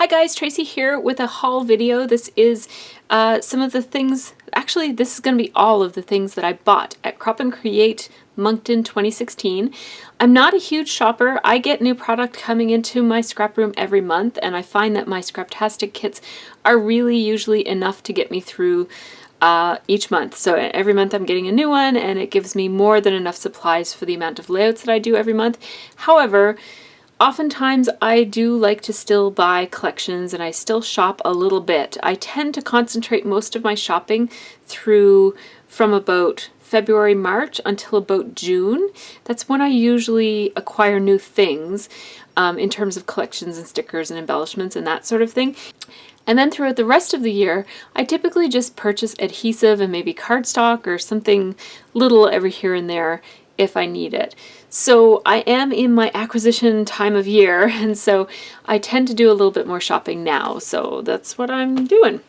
Hi guys, Tracy here with a haul video. This is some of the things, actually this is going to be all of the things that I bought at Crop and Create Moncton 2016. I'm not a huge shopper. I get new product coming into my scrap room every month, and I find that my Scraptastic kits are really usually enough to get me through each month. So every month I'm getting a new one, and it gives me more than enough supplies for the amount of layouts that I do every month. However, oftentimes I do like to still buy collections, and I still shop a little bit. I tend to concentrate most of my shopping from about February, March until about June. That's when I usually acquire new things in terms of collections and stickers and embellishments and that sort of thing. And then throughout the rest of the year, I typically just purchase adhesive and maybe cardstock or something little every here and there if I need it. So I am in my acquisition time of year, and so I tend to do a little bit more shopping now. So that's what I'm doing.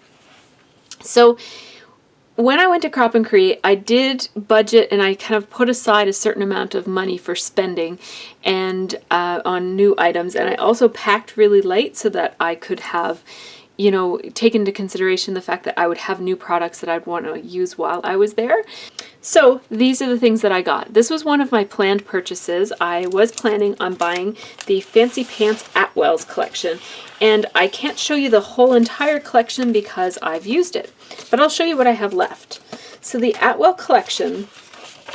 So when I went to Crop and Create, I did budget, and I kind of put aside a certain amount of money for spending and on new items, and I also packed really light so that I could have, you know, take into consideration the fact that I would have new products that I'd want to use while I was there. So these are the things that I got. This was one of my planned purchases. I was planning on buying the Fancy Pants Atwell's collection, and I can't show you the whole entire collection because I've used it, but I'll show you what I have left. So the Atwell collection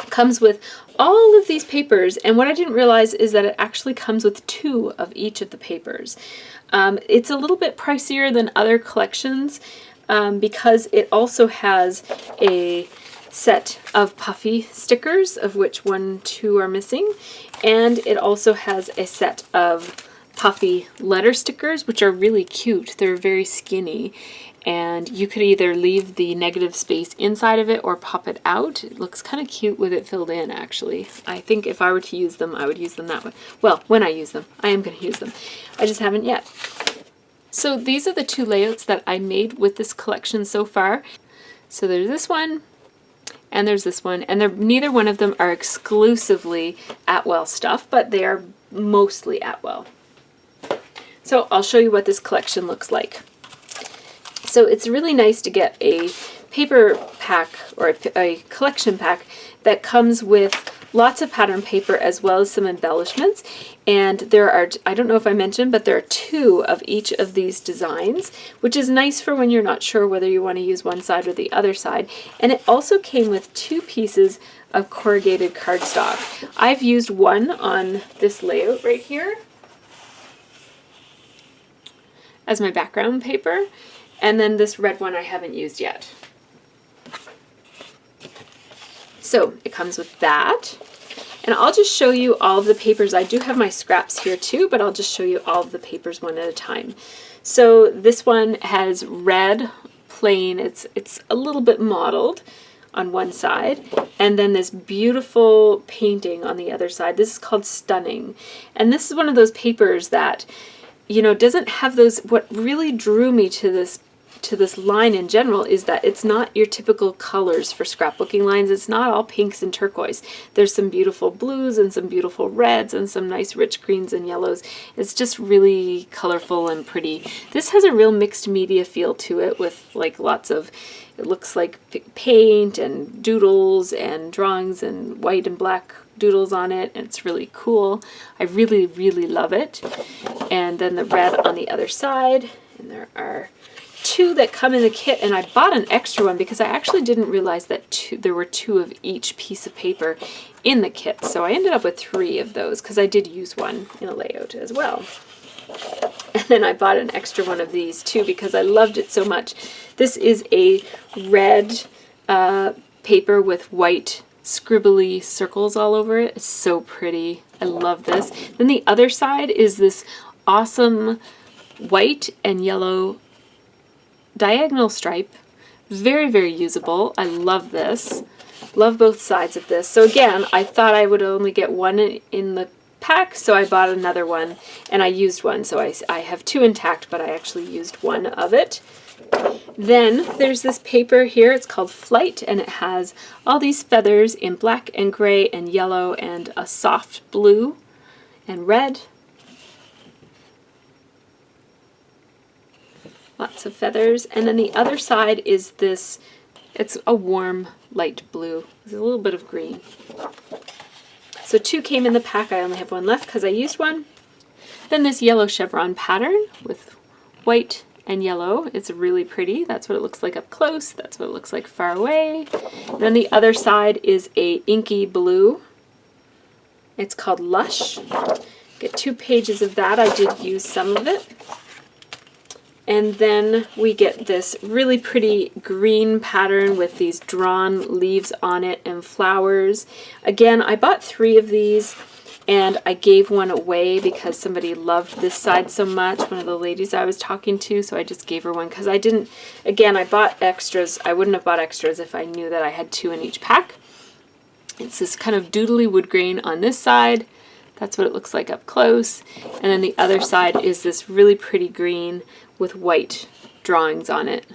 comes with all of these papers, and what I didn't realize is that it actually comes with 2 of each of the papers. It's a little bit pricier than other collections because it also has a set of puffy stickers, of which 2 are missing, and it also has a set of puffy letter stickers, which are really cute. They're very skinny, and you could either leave the negative space inside of it or pop it out. It looks kind of cute with it filled in, actually. I think if I were to use them, I would use them that way. Well, when I use them. I am going to use them. I just haven't yet. So these are the 2 layouts that I made with this collection so far. So there's this one, and there's this one, and neither one of them are exclusively Atwell stuff, but they are mostly Atwell. So I'll show you what this collection looks like. So it's really nice to get a paper pack or a collection pack that comes with lots of pattern paper as well as some embellishments. And there are, I don't know if I mentioned, but there are 2 of each of these designs, which is nice for when you're not sure whether you want to use one side or the other side. And it also came with 2 pieces of corrugated cardstock. I've used one on this layout right here as my background paper, and then this red one I haven't used yet. So it comes with that, and I'll just show you all of the papers. I do have my scraps here too, but I'll just show you all of the papers one at a time. So this one has red, plain, it's a little bit mottled on one side, and then this beautiful painting on the other side. This is called Stunning, and this is one of those papers that, you know, doesn't have those. What really drew me to this line in general is that it's not your typical colors for scrapbooking lines. It's not all pinks and turquoise. There's some beautiful blues and some beautiful reds and some nice rich greens and yellows. It's just really colorful and pretty. This has a real mixed media feel to it, with like lots of, it looks like paint and doodles and drawings and white and black doodles on it. It's really cool. I really, really love it. And then the red on the other side, and there are 2 that come in the kit, and I bought an extra one because I actually didn't realize that there were 2 of each piece of paper in the kit. So I ended up with 3 of those because I did use one in a layout as well. And then I bought an extra one of these too because I loved it so much. This is a red paper with white scribbly circles all over it. It's so pretty. I love this. Then the other side is this awesome white and yellow diagonal stripe. Very, very usable. I love this. Love both sides of this. So again, I thought I would only get one in the pack, so I bought another one, and I used one. So I have 2 intact, but I actually used one of it. Then there's this paper here. It's called Flight, and it has all these feathers in black and gray and yellow and a soft blue and red. Lots of feathers. And then the other side is this, it's a warm light blue. There's a little bit of green. So 2 came in the pack. I only have 1 left because I used 1. Then this yellow chevron pattern with white and yellow. It's really pretty. That's what it looks like up close. That's what it looks like far away. And then the other side is a inky blue. It's called Lush. Get 2 pages of that. I did use some of it. And then we get this really pretty green pattern with these drawn leaves on it and flowers. Again, I bought 3 of these and I gave 1 away because somebody loved this side so much, one of the ladies I was talking to, so I just gave her 1 because I didn't, again, I bought extras. I wouldn't have bought extras if I knew that I had 2 in each pack. It's this kind of doodly wood grain on this side. That's what it looks like up close. And then the other side is this really pretty green with white drawings on it.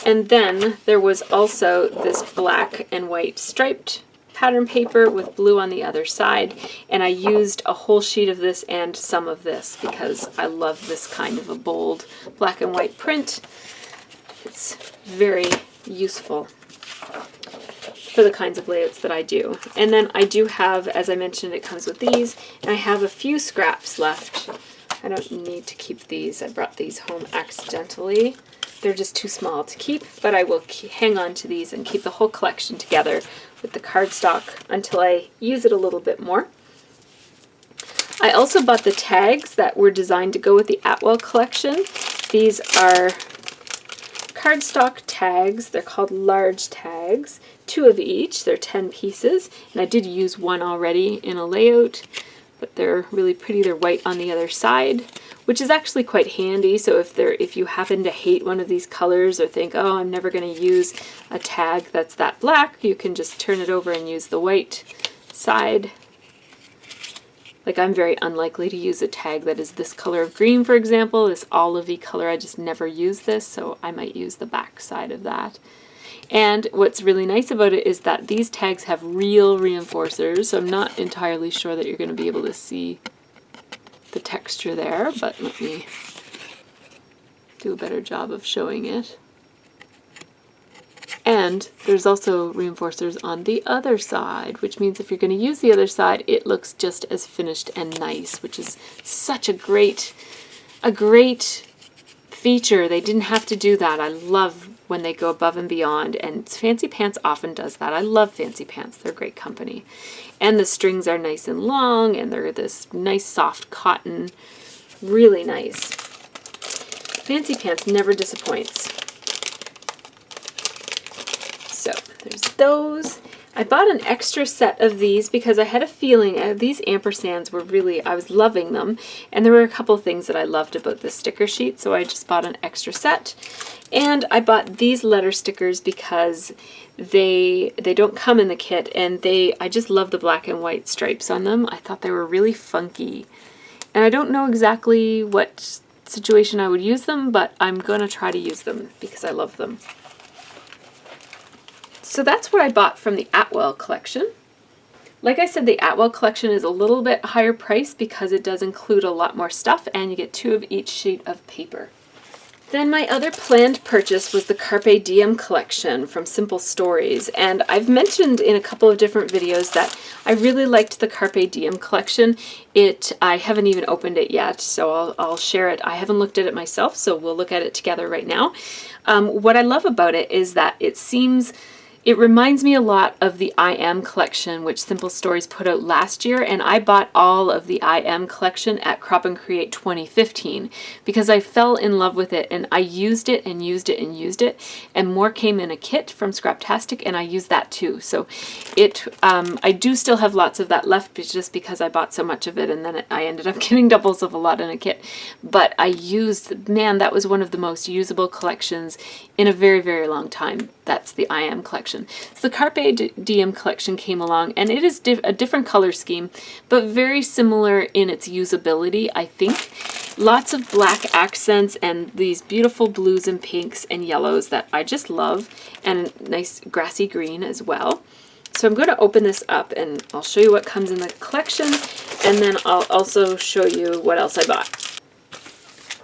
And then there was also this black and white striped pattern paper with blue on the other side. And I used a whole sheet of this and some of this because I love this kind of a bold black and white print. It's very useful for the kinds of layouts that I do. And then I do have, as I mentioned, it comes with these, and I have a few scraps left. I don't need to keep these. I brought these home accidentally. They're just too small to keep, but I will hang on to these and keep the whole collection together with the cardstock until I use it a little bit more. I also bought the tags that were designed to go with the Atwell collection. These are cardstock tags. They're called large tags, 2 of each. They're 10 pieces, and I did use 1 already in a layout, but they're really pretty. They're white on the other side, which is actually quite handy. So if you happen to hate one of these colors or think, oh, I'm never going to use a tag that's that black, you can just turn it over and use the white side. Like, I'm very unlikely to use a tag that is this color of green, for example, this olivey color. I just never use this, so I might use the back side of that. And what's really nice about it is that these tags have real reinforcers, so I'm not entirely sure that you're going to be able to see the texture there, but let me do a better job of showing it. And there's also reinforcers on the other side, which means if you're going to use the other side, it looks just as finished and nice, which is such a great feature. They didn't have to do that. I love when they go above and beyond, and Fancy Pants often does that. I love Fancy Pants. They're great company. And the strings are nice and long, and they're this nice soft cotton. Really nice. Fancy Pants never disappoints. So there's those. I bought an extra set of these because I had a feeling these ampersands were really, I was loving them, and there were a couple of things that I loved about this sticker sheet, so I just bought an extra set. And I bought these letter stickers because they don't come in the kit, and I just love the black and white stripes on them. I thought they were really funky. And I don't know exactly what situation I would use them, but I'm going to try to use them because I love them. So that's what I bought from the Atwell collection. Like I said, the Atwell collection is a little bit higher price because it does include a lot more stuff, and you get 2 of each sheet of paper. Then my other planned purchase was the Carpe Diem collection from Simple Stories, and I've mentioned in a couple of different videos that I really liked the Carpe Diem collection. I haven't even opened it yet, so I'll share it. I haven't looked at it myself, so we'll look at it together right now. What I love about it is that it reminds me a lot of the I Am collection, which Simple Stories put out last year, and I bought all of the I Am collection at Crop and Create 2015 because I fell in love with it, and I used it and used it and used it, and more came in a kit from Scraptastic, and I used that too. So I do still have lots of that left just because I bought so much of it, and then I ended up getting doubles of a lot in a kit. But man, that was one of the most usable collections in a very, very long time. That's the I Am collection. So the Carpe Diem collection came along, and it is a different color scheme, but very similar in its usability, I think. Lots of black accents and these beautiful blues and pinks and yellows that I just love, and nice grassy green as well. So I'm going to open this up and I'll show you what comes in the collection, and then I'll also show you what else I bought.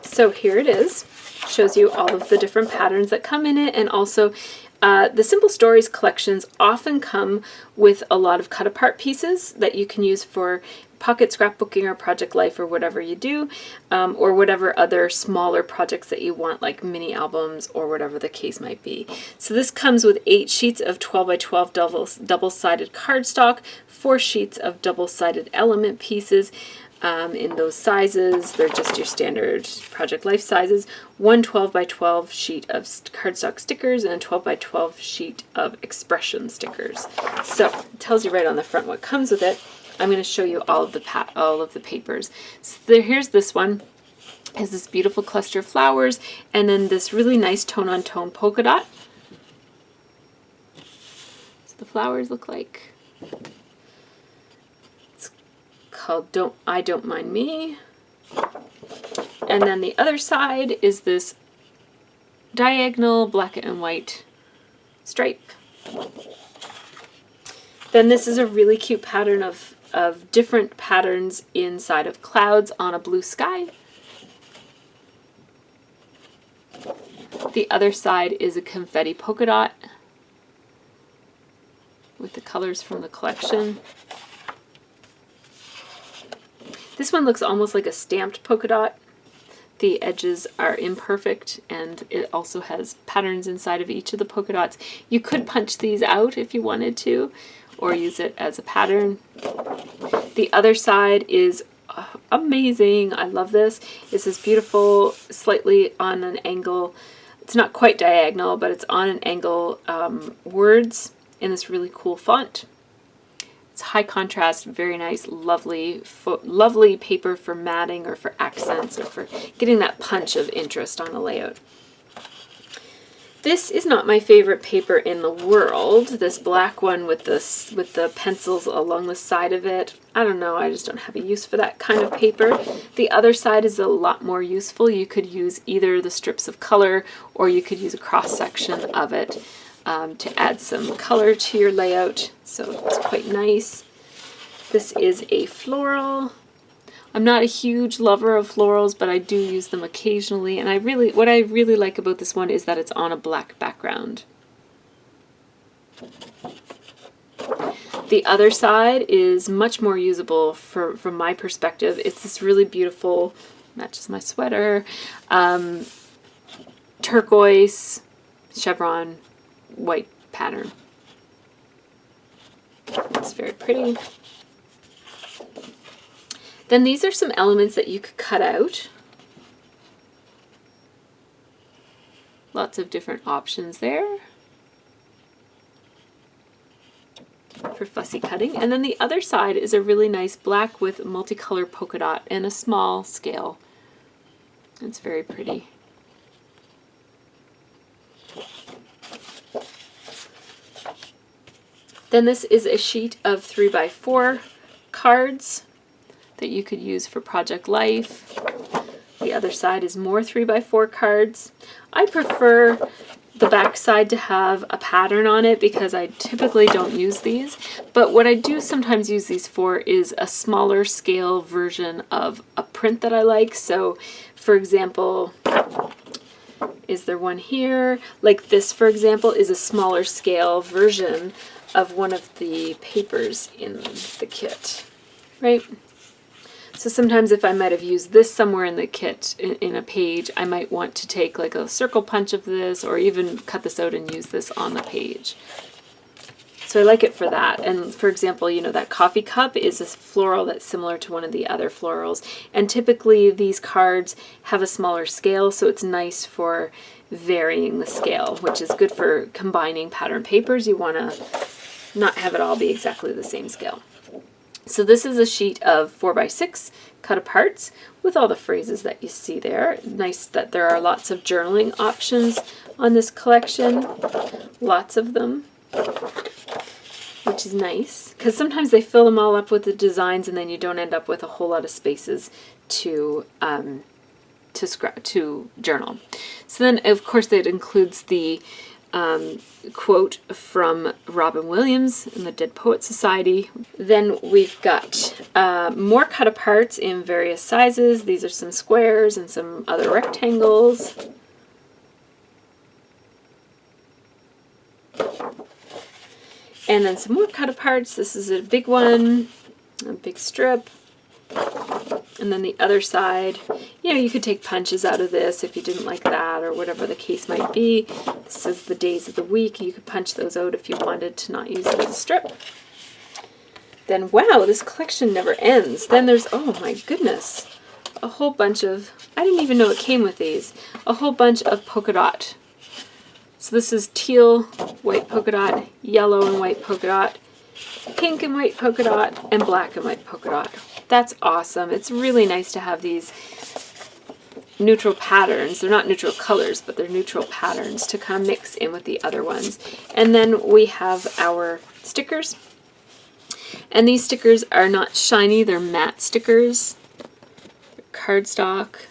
So here it is. Shows you all of the different patterns that come in it, and also the Simple Stories collections often come with a lot of cut apart pieces that you can use for pocket scrapbooking or project life or whatever you do, or whatever other smaller projects that you want, like mini albums or whatever the case might be. So this comes with 8 sheets of 12 by 12 double-sided cardstock, 4 sheets of double-sided element pieces, in those sizes. They're just your standard project life sizes. 1 12 by 12 sheet of cardstock stickers and a 12 by 12 sheet of expression stickers. So it tells you right on the front what comes with it. I'm going to show you all of the papers. So here's this one. It has this beautiful cluster of flowers, and then this really nice tone-on-tone polka dot. So the flowers look like. Called I Don't Mind Me. And then the other side is this diagonal black and white stripe. Then this is a really cute pattern of different patterns inside of clouds on a blue sky. The other side is a confetti polka dot with the colors from the collection. This one looks almost like a stamped polka dot. The edges are imperfect, and it also has patterns inside of each of the polka dots. You could punch these out if you wanted to, or use it as a pattern. The other side is amazing. I love this. It's this beautiful, slightly on an angle. It's not quite diagonal, but it's on an angle words in this really cool font. It's high contrast, very nice, lovely paper for matting or for accents or for getting that punch of interest on a layout. This is not my favorite paper in the world. This black one with the pencils along the side of it. I don't know, I just don't have a use for that kind of paper. The other side is a lot more useful. You could use either the strips of color, or you could use a cross section of it. To add some color to your layout, so it's quite nice. This is a floral. I'm not a huge lover of florals, but I do use them occasionally, and what I really like about this one is that it's on a black background. The other side is much more usable from my perspective. It's this really beautiful, matches my sweater, turquoise chevron white pattern. It's very pretty. Then these are some elements that you could cut out. Lots of different options there for fussy cutting. And then the other side is a really nice black with multicolored polka dot and a small scale. It's very pretty. Then this is a sheet of 3 by 4 cards that you could use for project life. The other side is more 3 by 4 cards. I prefer the back side to have a pattern on it because I typically don't use these. But what I do sometimes use these for is a smaller scale version of a print that I like. So, for example, is there one here? Like this, for example, is a smaller scale version of one of the papers in the kit, right? So sometimes if I might have used this somewhere in the kit, in a page, I might want to take like a circle punch of this, or even cut this out and use this on the page. So I like it for that. And for example, you know, that coffee cup is a floral that's similar to one of the other florals. And typically these cards have a smaller scale, so it's nice for varying the scale, which is good for combining pattern papers. You want to not have it all be exactly the same scale. So this is a sheet of 4 by 6 cut aparts with all the phrases that you see there. Nice that there are lots of journaling options on this collection. Lots of them, which is nice because sometimes they fill them all up with the designs and then you don't end up with a whole lot of spaces to journal. So then of course it includes the quote from Robin Williams in the Dead Poets Society. Then we've got more cut aparts in various sizes. These are some squares and some other rectangles. And then some more cut aparts. This is a big one, a big strip. And then the other side, you know, you could take punches out of this if you didn't like that or whatever the case might be. This is the days of the week. You could punch those out if you wanted to not use it as a strip. Then, wow, this collection never ends. Then there's, oh my goodness, a whole bunch of, I didn't even know it came with these, a whole bunch of polka dot. So this is teal, white polka dot, yellow and white polka dot, pink and white polka dot, and black and white polka dot. That's awesome. It's really nice to have these neutral patterns. They're not neutral colors, but they're neutral patterns to kind of mix in with the other ones. And then we have our stickers. And these stickers are not shiny, they're matte stickers. Cardstock.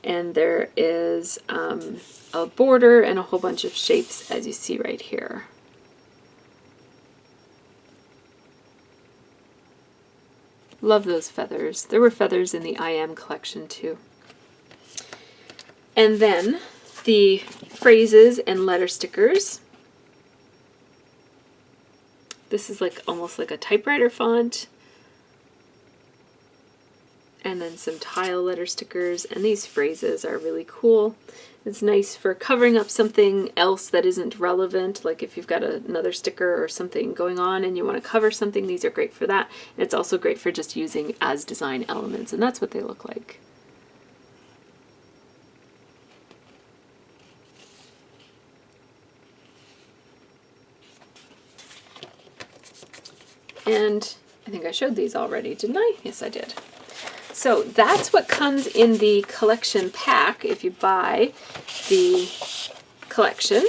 And there is a border and a whole bunch of shapes, as you see right here. Love those feathers. There were feathers in the I Am collection too. And then the phrases and letter stickers. This is like almost like a typewriter font. And then some tile letter stickers, and these phrases are really cool. It's nice for covering up something else that isn't relevant, like if you've got another sticker or something going on and you want to cover something, these are great for that. And it's also great for just using as design elements, and that's what they look like. And I think I showed these already, didn't I? Yes, I did. So that's what comes in the collection pack if you buy the collection.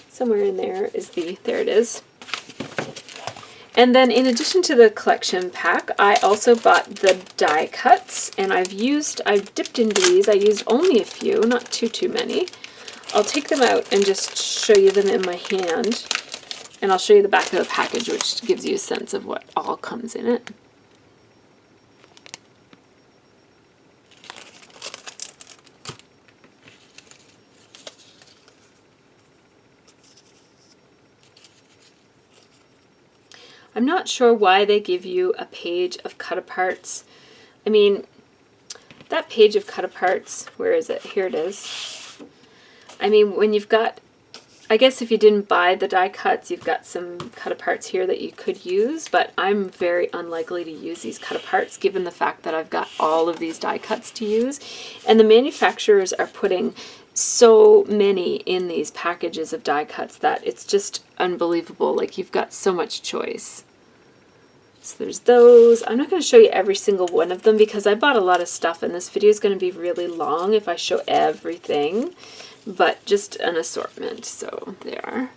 Somewhere in there is there it is. And then in addition to the collection pack, I also bought the die cuts, and I've dipped into these. I used only a few, not too many. I'll take them out and just show you them in my hand. And I'll show you the back of the package, which gives you a sense of what all comes in it. I'm not sure why they give you a page of cut-aparts. I mean, that page of cut-aparts, where is it? Here it is. I mean, when you've got, I guess if you didn't buy the die cuts, you've got some cut-aparts here that you could use, but I'm very unlikely to use these cut-aparts given the fact that I've got all of these die cuts to use. And the manufacturers are putting so many in these packages of die cuts that it's just unbelievable. Like, you've got so much choice. So there's those. I'm not going to show you every single one of them because I bought a lot of stuff and this video is going to be really long if I show everything, but just an assortment. So there.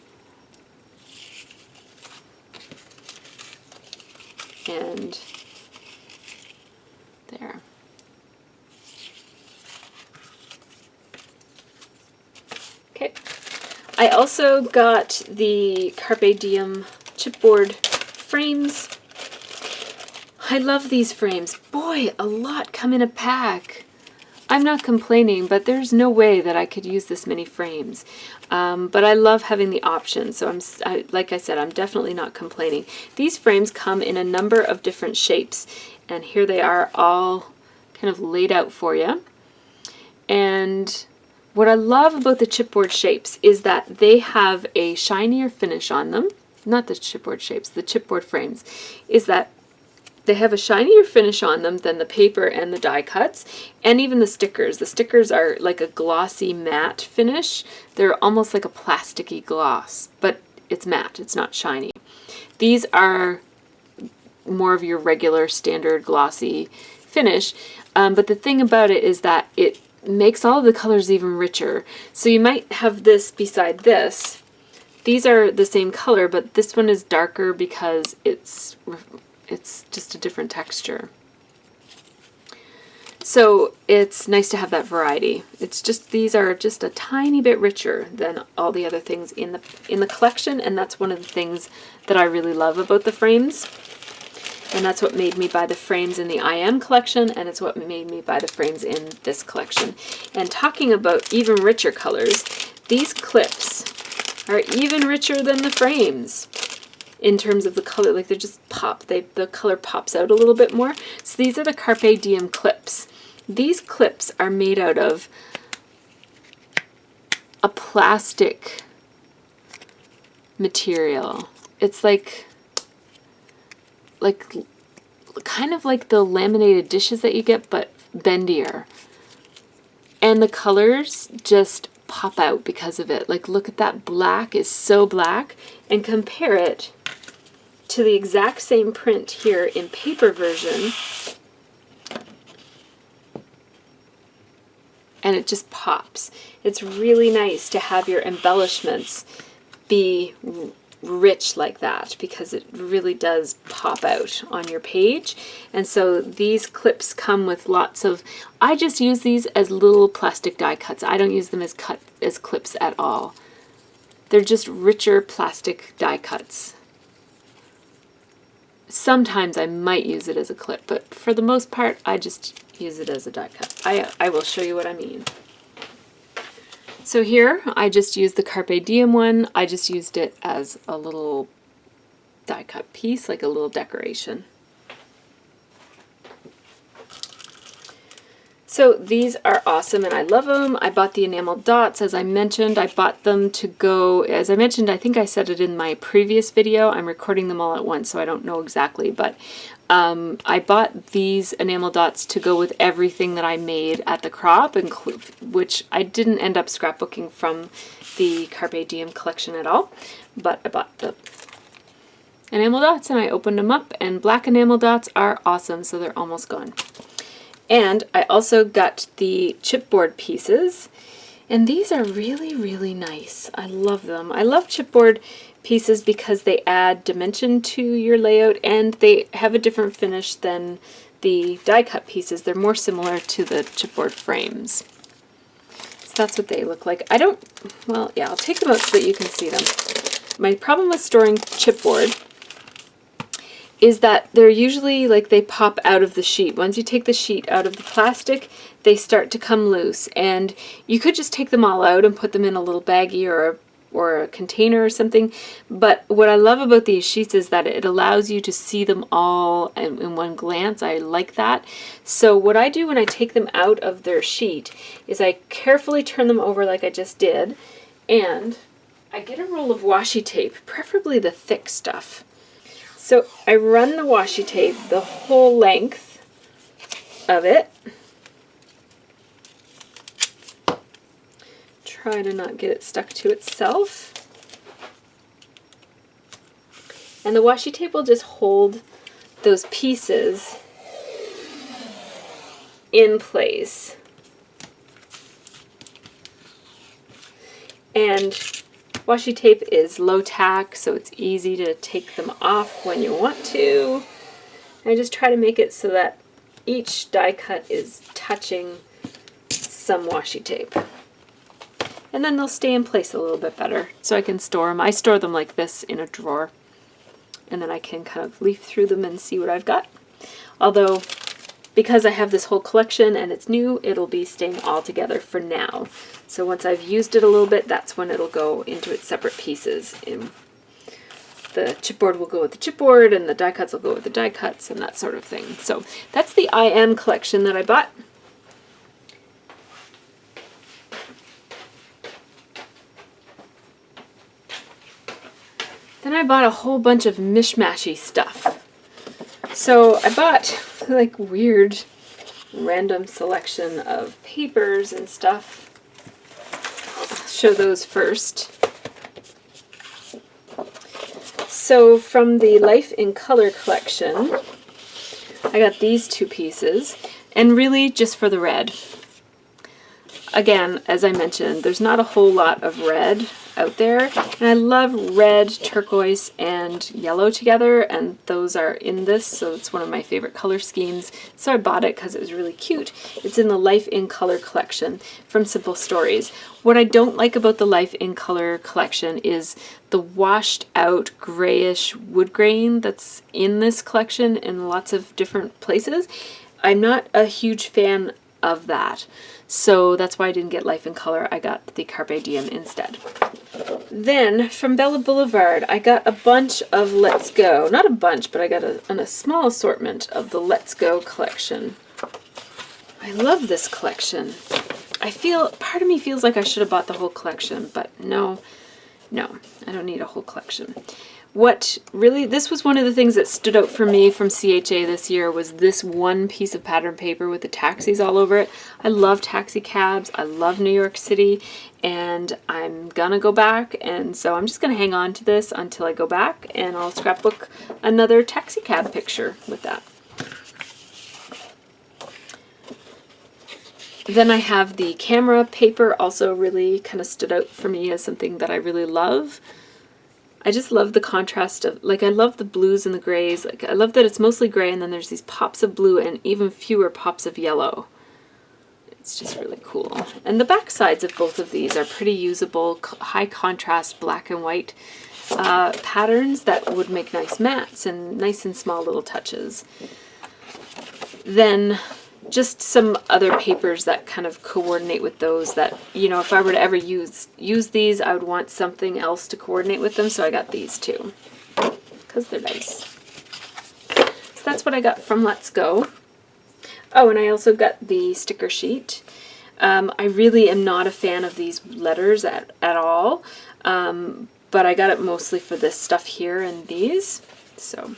And there. Okay. I also got the Carpe Diem chipboard frames. I love these frames. Boy, a lot come in a pack. I'm not complaining, but there's no way that I could use this many frames. But I love having the option, so like I said, I'm definitely not complaining. These frames come in a number of different shapes, and here they are all kind of laid out for you. And what I love about the chipboard shapes is that they have a shinier finish on them. Not the chipboard shapes, the chipboard frames. Is that they have a shinier finish on them than the paper and the die cuts, and even the stickers. The stickers are like a glossy matte finish. They're almost like a plasticky gloss, but it's matte, it's not shiny. These are more of your regular standard glossy finish, but the thing about it is that it makes all of the colors even richer. So you might have this beside this. These are the same color, but this one is darker because it's just a different texture. So it's nice to have that variety. It's just, these are just a tiny bit richer than all the other things in the collection, and that's one of the things that I really love about the frames. And that's what made me buy the frames in the IM collection, and it's what made me buy the frames in this collection. And talking about even richer colors, these clips are even richer than the frames in terms of the color. Like, they just pop, the color pops out a little bit more. So these are the Carpe Diem clips. These clips are made out of a plastic material. It's like kind of like the laminated dishes that you get, but bendier. And the colors just pop out because of it. Like, look at that black, is so black, and compare it to the exact same print here in paper version, and it just pops. It's really nice to have your embellishments be rich like that, because it really does pop out on your page. And so these clips come with lots of, I just use these as little plastic die cuts. I don't use them as clips at all. They're just richer plastic die cuts. Sometimes I might use it as a clip, but for the most part I just use it as a die cut. I will show you what I mean. So here, I just used the Carpe Diem one. I just used it as a little die cut piece, like a little decoration. So these are awesome and I love them. I bought the enamel dots, as I mentioned. I bought them to go, as I mentioned, I think I said it in my previous video. I'm recording them all at once, so I don't know exactly, but I bought these enamel dots to go with everything that I made at the Crop, which I didn't end up scrapbooking from the Carpe Diem collection at all, but I bought the enamel dots and I opened them up, and black enamel dots are awesome, so they're almost gone. And I also got the chipboard pieces, and these are really, really nice. I love them. I love chipboard pieces because they add dimension to your layout, and they have a different finish than the die cut pieces. They're more similar to the chipboard frames. So that's what they look like. Well, yeah, I'll take them out so that you can see them. My problem with storing chipboard is that they're usually, like, they pop out of the sheet. Once you take the sheet out of the plastic, they start to come loose, and you could just take them all out and put them in a little baggie or a container or something. But what I love about these sheets is that it allows you to see them all in one glance. I like that. So what I do when I take them out of their sheet is I carefully turn them over like I just did, and I get a roll of washi tape, preferably the thick stuff. So I run the washi tape the whole length of it. Try to not get it stuck to itself. And the washi tape will just hold those pieces in place. And washi tape is low tack, so it's easy to take them off when you want to. I just try to make it so that each die cut is touching some washi tape. And then they'll stay in place a little bit better, so I can store them. I store them like this in a drawer, and then I can kind of leaf through them and see what I've got. Although, because I have this whole collection and it's new, it'll be staying all together for now. So once I've used it a little bit, that's when it'll go into its separate pieces. And the chipboard will go with the chipboard, and the die cuts will go with the die cuts, and that sort of thing. So that's the IM collection that I bought. Then I bought a whole bunch of mishmashy stuff. So I bought like weird random selection of papers and stuff. I'll show those first. So from the Life in Color collection, I got these two pieces, and really just for the red. Again, as I mentioned, there's not a whole lot of red out there, and I love red, turquoise, and yellow together, and those are in this, so it's one of my favorite color schemes. So I bought it because it was really cute. It's in the Life in Color collection from Simple Stories. What I don't like about the Life in Color collection is the washed out grayish wood grain that's in this collection in lots of different places. I'm not a huge fan of that. So that's why I didn't get Life in Color. I got the Carpe Diem instead. Then from Bella Blvd, I got a bunch of Let's Go. Not a bunch, but I got a small assortment of the Let's Go collection. I love this collection. Part of me feels like I should have bought the whole collection, but no, I don't need a whole collection. This was one of the things that stood out for me from CHA this year was this one piece of pattern paper with the taxis all over it. I love taxi cabs. I love New York City, and I'm gonna go back, and so I'm just gonna hang on to this until I go back, and I'll scrapbook another taxi cab picture with that. Then I have the camera paper, also really kind of stood out for me as something that I really love. I just love the contrast of, like, I love the blues and the grays. Like, I love that it's mostly gray and then there's these pops of blue and even fewer pops of yellow. It's just really cool. And the back sides of both of these are pretty usable, high contrast black and white patterns that would make nice mats and nice and small little touches. Then just some other papers that kind of coordinate with those that, you know, if I were to ever use these, I would want something else to coordinate with them, so I got these too, because they're nice. So that's what I got from Let's Go. Oh, and I also got the sticker sheet. I really am not a fan of these letters at all, but I got it mostly for this stuff here and these, so...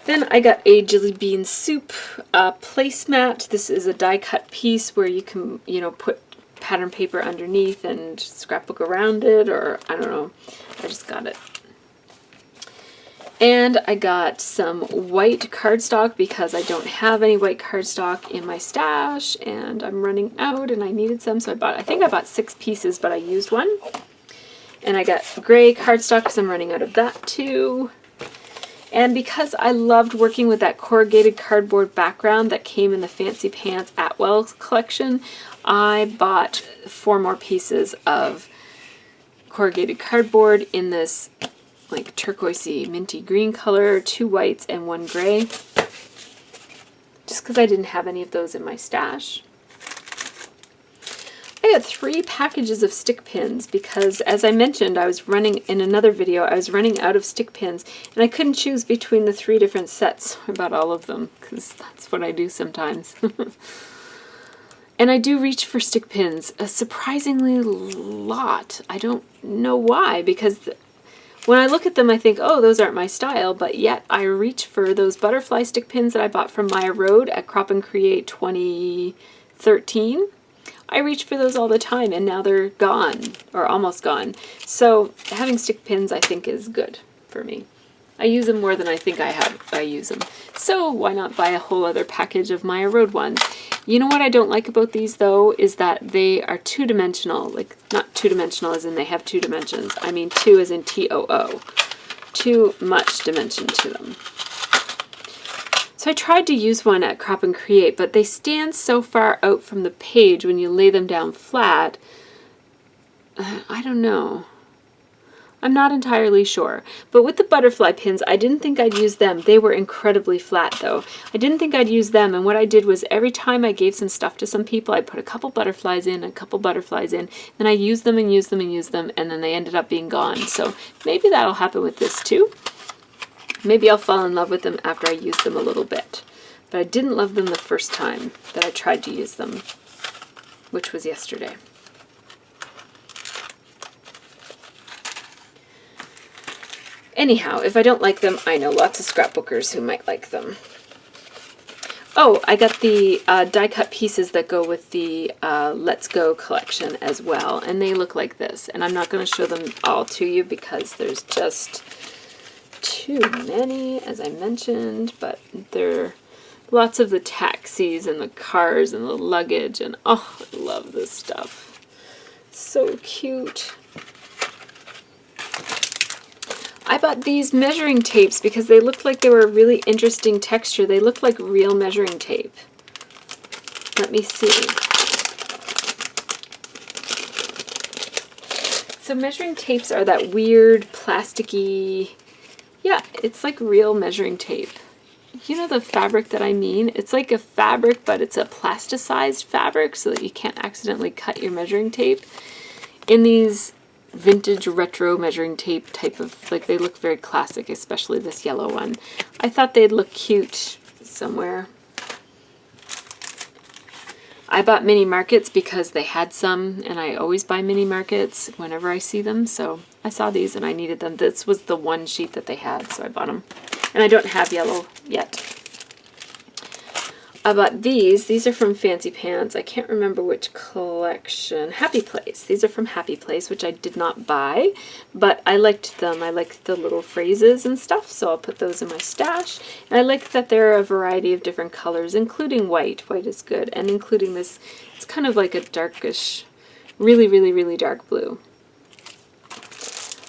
Then I got a Jelly Bean Soup placemat. This is a die cut piece where you can, you know, put pattern paper underneath and scrapbook around it, or I don't know. I just got it. And I got some white cardstock because I don't have any white cardstock in my stash and I'm running out and I needed some, so I think I bought 6 pieces, but I used one. And I got gray cardstock because I'm running out of that too. And because I loved working with that corrugated cardboard background that came in the Fancy Pants Atwell collection, I bought 4 more pieces of corrugated cardboard in this like turquoisey minty green color, 2 whites and 1 gray, just because I didn't have any of those in my stash. I got 3 packages of stick pins because, as I mentioned, I was running in another video, I was running out of stick pins and I couldn't choose between the 3 different sets. I bought all of them because that's what I do sometimes. And I do reach for stick pins a surprisingly lot. I don't know why, because when I look at them I think, oh, those aren't my style, but yet I reach for those butterfly stick pins that I bought from Maya Road at Crop and Create 2013. I reach for those all the time and now they're gone, or almost gone. So having stick pins I think is good for me. I use them more than I think I use them. So why not buy a whole other package of Maya Road ones? You know what I don't like about these though is that they are 2-dimensional. Like, not 2-dimensional as in they have 2 dimensions. I mean 2 as in T-O-O. Too much dimension to them. So I tried to use one at Crop and Create, but they stand so far out from the page when you lay them down flat. I don't know. I'm not entirely sure. But with the butterfly pins, I didn't think I'd use them. They were incredibly flat though. I didn't think I'd use them, and what I did was every time I gave some stuff to some people, I put a couple butterflies in, a couple butterflies in, then I used them and used them and used them, and then they ended up being gone. So maybe that'll happen with this too. Maybe I'll fall in love with them after I use them a little bit. But I didn't love them the first time that I tried to use them, which was yesterday. Anyhow, if I don't like them, I know lots of scrapbookers who might like them. Oh, I got the die cut pieces that go with the Let's Go collection as well, and they look like this. And I'm not going to show them all to you because there's just too many, as I mentioned, but there are lots of the taxis and the cars and the luggage, and oh, I this stuff. So cute. I bought these measuring tapes because they looked like they were a really interesting texture. They look like real measuring tape. Let me see. So measuring tapes are that weird plasticky, yeah, it's like real measuring tape. You know the fabric that I mean? It's like a fabric, but it's a plasticized fabric so that you can't accidentally cut your measuring tape. In these vintage retro measuring tape type of, like, they look very classic, especially this yellow one. I thought they'd look cute somewhere. I bought mini markets because they had some, and I always buy mini markets whenever I see them, so I saw these and I needed them. This was the one sheet that they had, so I bought them. And I don't have yellow yet. I bought these. These are from Fancy Pants. I can't remember which collection. Happy Place. These are from Happy Place, which I did not buy, but I liked them. I liked the little phrases and stuff, so I'll put those in my stash. And I like that there are a variety of different colors, including white. White is good, and including this, it's kind of like a darkish, really, really, really dark blue.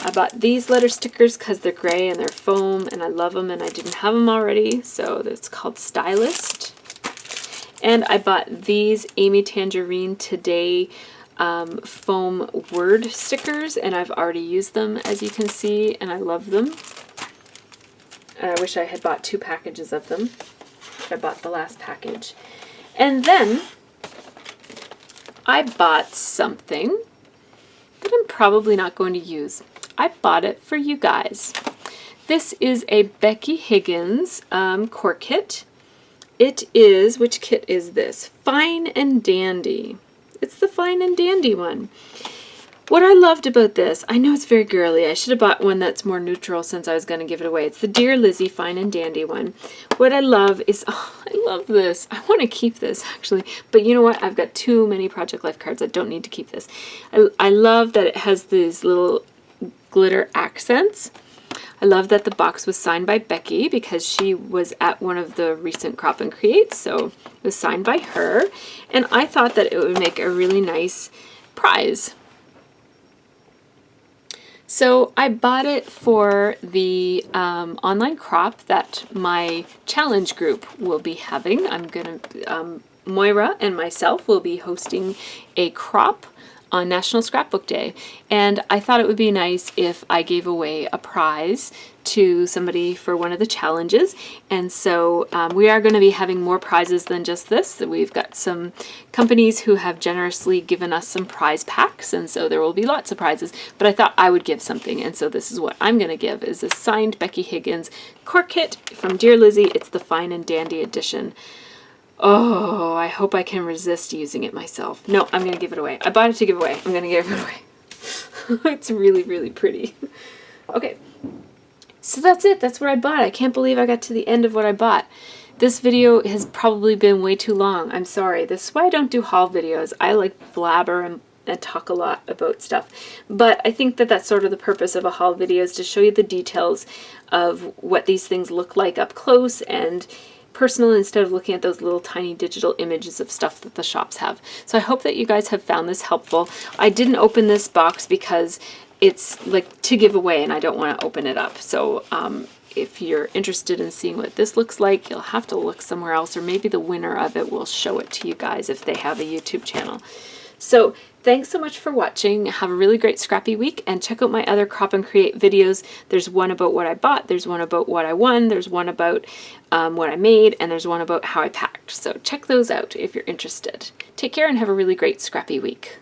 I bought these letter stickers because they're gray and they're foam, and I love them, and I didn't have them already, so it's called Stylist. And I bought these Amy Tangerine Today foam word stickers, and I've already used them, as you can see, and I love them. And I wish I had bought 2 packages of them. I bought the last package. And then I bought something that I'm probably not going to use. I bought it for you guys. This is a Becky Higgins core kit. It is, which kit is this? Fine and Dandy. It's the Fine and Dandy one. What I loved about this, I know it's very girly. I should have bought one that's more neutral since I was going to give it away. It's the Dear Lizzie Fine and Dandy one. What I love is, oh, I love this. I want to keep this actually, but you know what? I've got too many Project Life cards. I don't need to keep this. I love that it has these little glitter accents. I love that the box was signed by Becky because she was at one of the recent Crop and Create, so it was signed by her. And I thought that it would make a really nice prize. So I bought it for the online crop that my challenge group will be having. I'm going to, Moira and myself will be hosting a crop on National Scrapbook Day, and I thought it would be nice if I gave away a prize to somebody for one of the challenges. And so we are going to be having more prizes than just this. We've got some companies who have generously given us some prize packs, and so there will be lots of prizes, but I thought I would give something, and so this is what I'm going to give, is a signed Becky Higgins core kit from Dear Lizzie. It's the Fine and Dandy edition. Oh, I hope I can resist using it myself. No, I'm going to give it away. I bought it to give away. I'm going to give it away. It's really, really pretty. Okay, so that's it. That's what I bought. I can't believe I got to the end of what I bought. This video has probably been way too long. I'm sorry. This is why I don't do haul videos. I like blabber and talk a lot about stuff. But I think that that's sort of the purpose of a haul video, is to show you the details of what these things look like up close and personal, instead of looking at those little tiny digital images of stuff that the shops have. So I hope that you guys have found this helpful. I didn't open this box because it's like to give away and I don't want to open it up. So if you're interested in seeing what this looks like, you'll have to look somewhere else, or maybe the winner of it will show it to you guys if they have a YouTube channel. So thanks so much for watching. Have a really great scrappy week, and check out my other Crop and Create videos. There's one about what I bought, there's one about what I won, there's one about what I made, and there's one about how I packed. So check those out if you're interested. Take care and have a really great scrappy week.